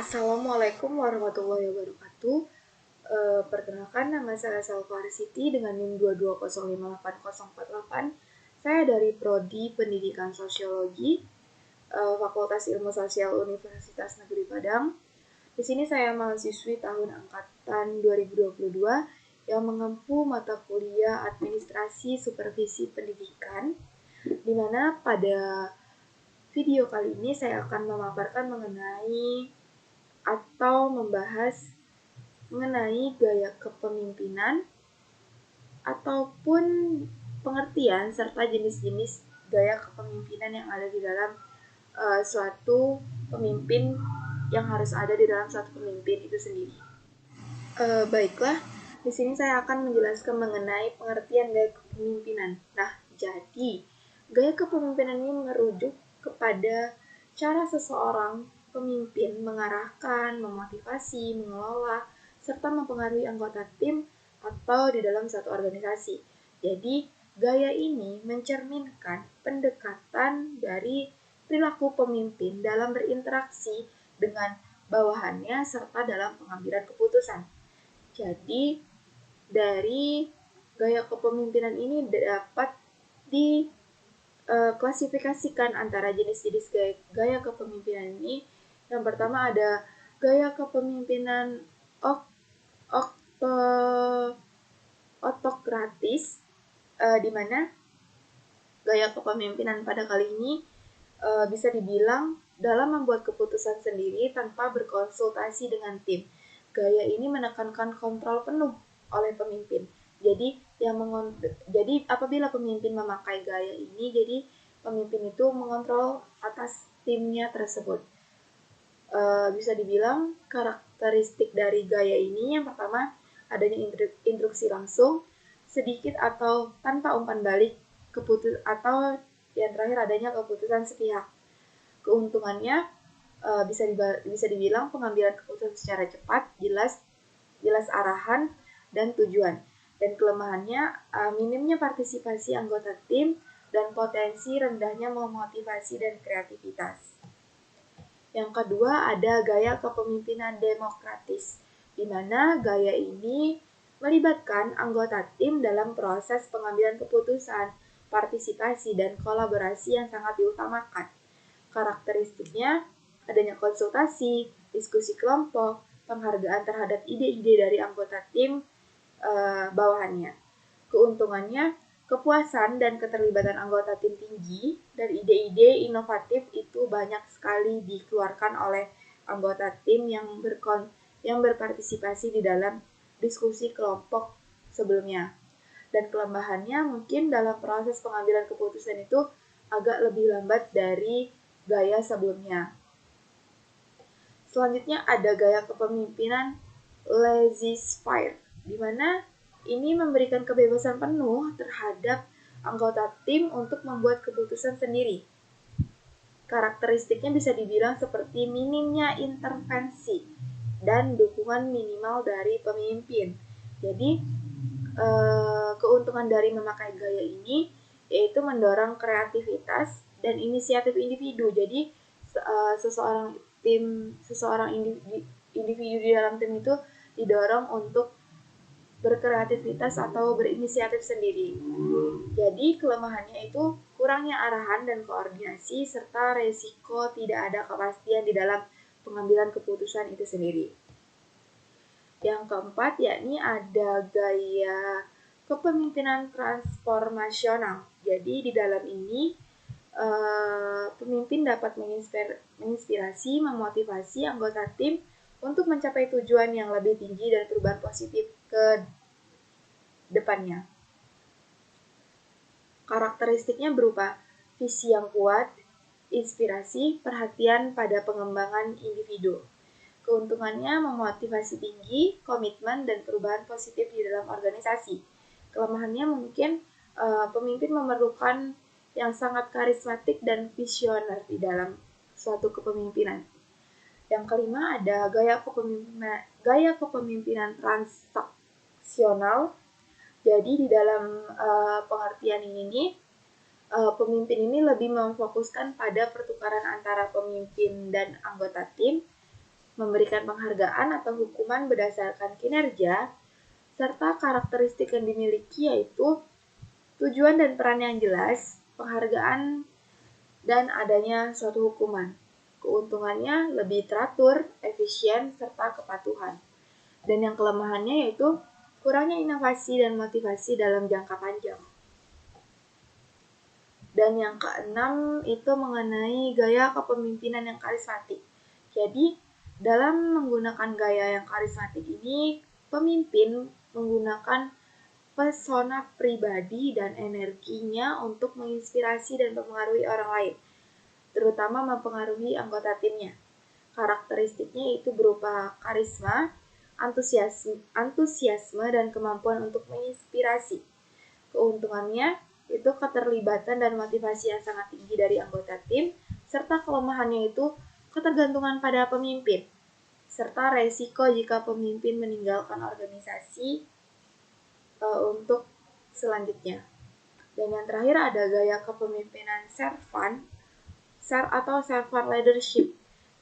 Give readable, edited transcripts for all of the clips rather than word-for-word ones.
Assalamualaikum warahmatullahi wabarakatuh. Perkenalkan, nama saya Salvar Siti dengan NIM 220580488. Saya dari Prodi Pendidikan Sosiologi, Fakultas Ilmu Sosial Universitas Negeri Padang. Di sini saya mahasiswi tahun angkatan 2022 yang mengempu mata kuliah Administrasi Supervisi Pendidikan, di mana pada video kali ini saya akan memaparkan membahas mengenai gaya kepemimpinan ataupun pengertian serta jenis-jenis gaya kepemimpinan yang ada di dalam suatu pemimpin yang harus ada di dalam suatu pemimpin itu sendiri. Baiklah, di sini saya akan menjelaskan mengenai pengertian gaya kepemimpinan. Nah, jadi gaya kepemimpinan ini merujuk kepada cara seseorang pemimpin mengarahkan, memotivasi, mengelola, serta mempengaruhi anggota tim atau di dalam satu organisasi. Jadi, gaya ini mencerminkan pendekatan dari perilaku pemimpin dalam berinteraksi dengan bawahannya serta dalam pengambilan keputusan. Jadi, dari gaya kepemimpinan ini dapat diklasifikasikan antara jenis-jenis gaya kepemimpinan ini. Yang pertama ada gaya kepemimpinan otokratis, di mana gaya kepemimpinan pada kali ini bisa dibilang dalam membuat keputusan sendiri tanpa berkonsultasi dengan tim. Gaya ini menekankan kontrol penuh oleh pemimpin. Jadi apabila pemimpin memakai gaya ini, jadi pemimpin itu mengontrol atas timnya tersebut. Bisa dibilang karakteristik dari gaya ini yang pertama adanya instruksi langsung, sedikit atau tanpa umpan balik, atau yang terakhir adanya keputusan sepihak. Keuntungannya bisa dibilang pengambilan keputusan secara cepat, jelas arahan dan tujuan. Dan kelemahannya minimnya partisipasi anggota tim dan potensi rendahnya memotivasi dan kreativitas. Yang kedua ada gaya kepemimpinan demokratis, di mana gaya ini melibatkan anggota tim dalam proses pengambilan keputusan, partisipasi, dan kolaborasi yang sangat diutamakan. Karakteristiknya adanya konsultasi, diskusi kelompok, penghargaan terhadap ide-ide dari anggota tim bawahannya. Keuntungannya, kepuasan dan keterlibatan anggota tim tinggi dan ide-ide inovatif itu banyak sekali dikeluarkan oleh anggota tim yang berpartisipasi di dalam diskusi kelompok sebelumnya. Dan kelemahannya mungkin dalam proses pengambilan keputusan itu agak lebih lambat dari gaya sebelumnya. Selanjutnya ada gaya kepemimpinan laissez-faire, di mana ini memberikan kebebasan penuh terhadap anggota tim untuk membuat keputusan sendiri. Karakteristiknya bisa dibilang seperti minimnya intervensi dan dukungan minimal dari pemimpin. Jadi, keuntungan dari memakai gaya ini yaitu mendorong kreativitas dan inisiatif individu. Jadi, seseorang individu di dalam tim itu didorong untuk berkreativitas atau berinisiatif sendiri. Jadi kelemahannya itu kurangnya arahan dan koordinasi serta resiko tidak ada kepastian di dalam pengambilan keputusan itu sendiri. Yang keempat yakni ada gaya kepemimpinan transformasional. Jadi di dalam ini pemimpin dapat menginspirasi, memotivasi anggota tim untuk mencapai tujuan yang lebih tinggi dan perubahan positif ke depannya. Karakteristiknya berupa visi yang kuat, inspirasi, perhatian pada pengembangan individu. Keuntungannya memotivasi tinggi, komitmen, dan perubahan positif di dalam organisasi. Kelemahannya mungkin pemimpin memerlukan yang sangat karismatik dan visioner di dalam suatu kepemimpinan. Yang kelima ada gaya kepemimpinan transaksional. Jadi di dalam pengertian ini pemimpin ini lebih memfokuskan pada pertukaran antara pemimpin dan anggota tim, memberikan penghargaan atau hukuman berdasarkan kinerja, serta karakteristik yang dimiliki yaitu tujuan dan peran yang jelas, penghargaan, dan adanya suatu hukuman. Keuntungannya lebih teratur, efisien, serta kepatuhan. Dan yang kelemahannya yaitu kurangnya inovasi dan motivasi dalam jangka panjang. Dan yang keenam itu mengenai gaya kepemimpinan yang karismatik. Jadi, dalam menggunakan gaya yang karismatik ini, pemimpin menggunakan pesona pribadi dan energinya untuk menginspirasi dan mempengaruhi orang lain, terutama mempengaruhi anggota timnya. Karakteristiknya itu berupa karisma, antusiasme dan kemampuan untuk menginspirasi. Keuntungannya itu keterlibatan dan motivasi yang sangat tinggi dari anggota tim, serta kelemahannya itu ketergantungan pada pemimpin, serta resiko jika pemimpin meninggalkan organisasi untuk selanjutnya. Dan yang terakhir ada gaya kepemimpinan servant atau servant leadership,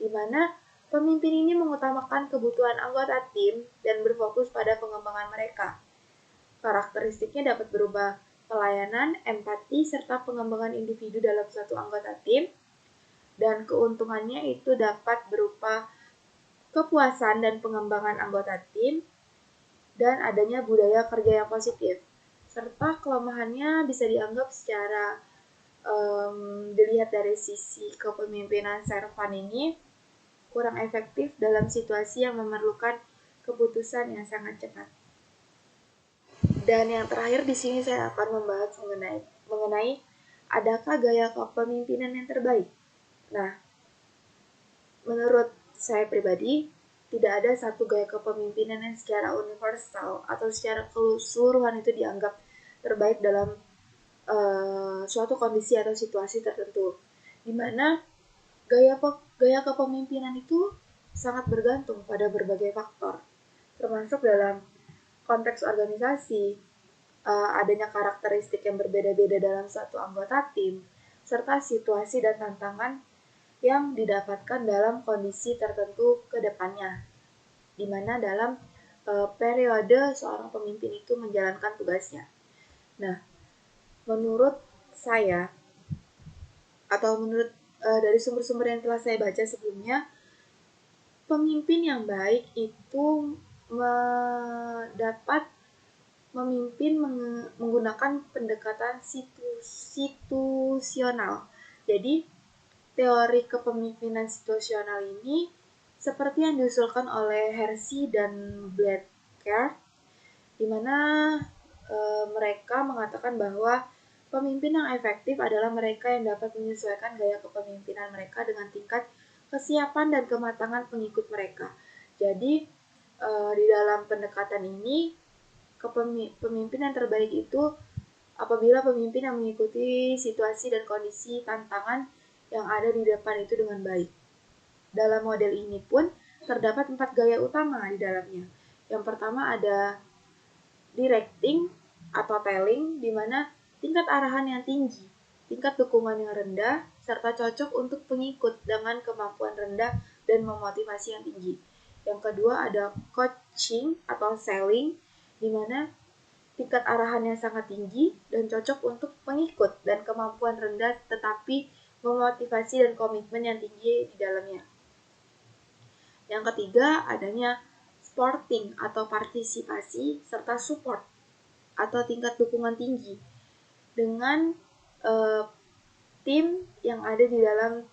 di mana pemimpin ini mengutamakan kebutuhan anggota tim dan berfokus pada pengembangan mereka. Karakteristiknya dapat berupa pelayanan, empati, serta pengembangan individu dalam suatu anggota tim, dan keuntungannya itu dapat berupa kepuasan dan pengembangan anggota tim, dan adanya budaya kerja yang positif. Serta kelemahannya bisa dianggap secara dilihat dari sisi kepemimpinan servant ini kurang efektif dalam situasi yang memerlukan keputusan yang sangat cepat. Dan yang terakhir di sini saya akan membahas mengenai adakah gaya kepemimpinan yang terbaik. Nah, menurut saya pribadi, tidak ada satu gaya kepemimpinan yang secara universal atau secara keseluruhan itu dianggap terbaik dalam suatu kondisi atau situasi tertentu. Di mana gaya kepemimpinan itu sangat bergantung pada berbagai faktor, termasuk dalam konteks organisasi, adanya karakteristik yang berbeda-beda dalam suatu anggota tim, serta situasi dan tantangan yang didapatkan dalam kondisi tertentu ke depannya, di mana dalam periode seorang pemimpin itu menjalankan tugasnya. Nah, menurut saya, atau menurut dari sumber-sumber yang telah saya baca sebelumnya, pemimpin yang baik itu dapat memimpin menggunakan pendekatan situasional. Jadi, teori kepemimpinan situasional ini seperti yang diusulkan oleh Hersey dan Bledker, di mana mereka mengatakan bahwa pemimpin yang efektif adalah mereka yang dapat menyesuaikan gaya kepemimpinan mereka dengan tingkat kesiapan dan kematangan pengikut mereka. Jadi, di dalam pendekatan ini, pemimpin yang terbaik itu apabila pemimpin yang mengikuti situasi dan kondisi tantangan yang ada di depan itu dengan baik. Dalam model ini pun terdapat 4 gaya utama di dalamnya. Yang pertama ada directing atau telling, di mana tingkat arahan yang tinggi, tingkat dukungan yang rendah, serta cocok untuk pengikut dengan kemampuan rendah dan memotivasi yang tinggi. Yang kedua ada coaching atau selling, di mana tingkat arahannya sangat tinggi dan cocok untuk pengikut dan kemampuan rendah tetapi memotivasi dan komitmen yang tinggi di dalamnya. Yang ketiga adanya supporting atau partisipasi serta support atau tingkat dukungan tinggi dengan tim yang ada di dalam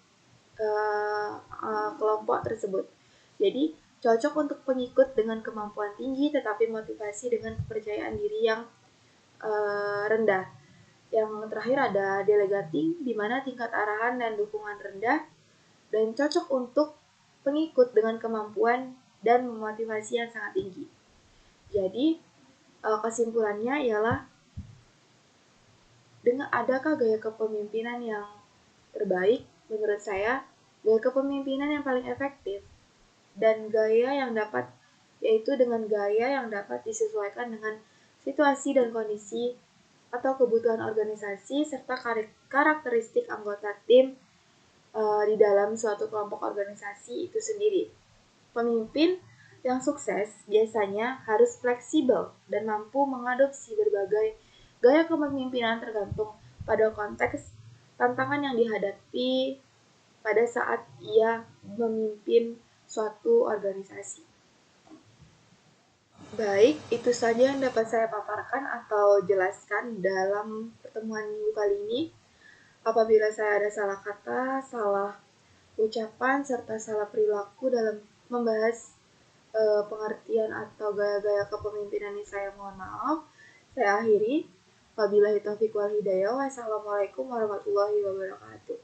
kelompok tersebut. Jadi cocok untuk pengikut dengan kemampuan tinggi tetapi motivasi dengan kepercayaan diri yang rendah. Yang terakhir ada delegating, di mana tingkat arahan dan dukungan rendah dan cocok untuk pengikut dengan kemampuan dan memotivasi yang sangat tinggi. Jadi kesimpulannya ialah dengan adakah gaya kepemimpinan yang terbaik? Menurut saya, gaya kepemimpinan yang paling efektif dan gaya yang dapat yaitu dengan gaya yang dapat disesuaikan dengan situasi dan kondisi atau kebutuhan organisasi serta karakteristik anggota tim di dalam suatu kelompok organisasi itu sendiri. Pemimpin yang sukses biasanya harus fleksibel dan mampu mengadopsi berbagai gaya kepemimpinan tergantung pada konteks tantangan yang dihadapi pada saat ia memimpin suatu organisasi. Baik, itu saja yang dapat saya paparkan atau jelaskan dalam pertemuan minggu kali ini. Apabila saya ada salah kata, salah ucapan, serta salah perilaku dalam membahas pengertian atau gaya-gaya kepemimpinan ini, saya mohon maaf. Saya akhiri. Wabillahi taufiq wal hidayah. Wassalamualaikum warahmatullahi wabarakatuh.